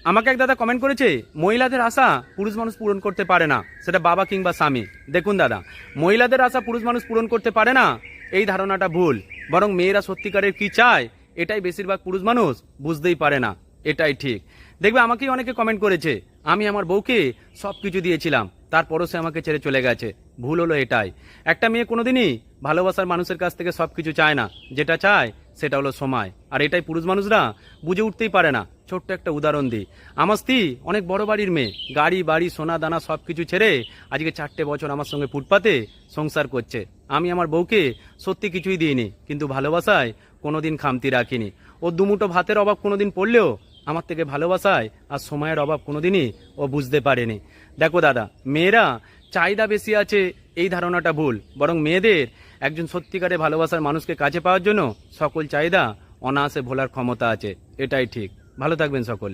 আমাকে এক দাদা কমেন্ট করেছে, মহিলাদের আশা পুরুষ মানুষ পূরণ করতে পারে না, সেটা বাবা কিংবা স্বামী। দেখুন দাদা, মহিলাদের আশা পুরুষ মানুষ পূরণ করতে পারে না এই ধারণাটা ভুল। বরং মেয়েরা সত্যিকারের কি চায় এটাই বেশিরভাগ পুরুষ মানুষ বুঝতেই পারে না, এটাই ঠিক। দেখবে আমাকেই অনেকে কমেন্ট করেছে, আমি আমার বউকে সব কিছু দিয়েছিলাম, তারপরও সে আমাকে ছেড়ে চলে গেছে। ভুল হলো এটাই। একটা মেয়ে কোনোদিনই ভালোবাসার মানুষের কাছ থেকে সব কিছু চায় না, যেটা চায় সেটা হলো সময়। আর এটাই পুরুষ মানুষরা বুঝে উঠতেই পারে না। ছোট্ট একটা উদাহরণ দিই, আমার স্ত্রী অনেক বড় বাড়ির মেয়ে, গাড়ি বাড়ি সোনা দানা সব কিছু ছেড়ে আজকে 4টে বছর আমার সঙ্গে ফুটপাতে সংসার করছে। আমি আমার বউকে সত্যি কিছুই দিইনি, কিন্তু ভালোবাসায় কোনোদিন খামতি রাখিনি। ও দুমুঠো ভাতের অভাব কোনোদিন পড়লেও আমার থেকে ভালোবাসায় আর সময়ের অভাব কোনোদিনই ও বুঝতে পারেনি। দেখো দাদা, মেয়েরা চাহিদা বেশি আছে এই ধারণাটা ভুল। বরং মেয়েদের একজন সত্যিকারে ভালোবাসার মানুষকে কাছে পাওয়ার জন্য সকল চাহিদা অনায়াসে ভোলার ক্ষমতা আছে, এটাই ঠিক। ভালো থাকবেন সকলে।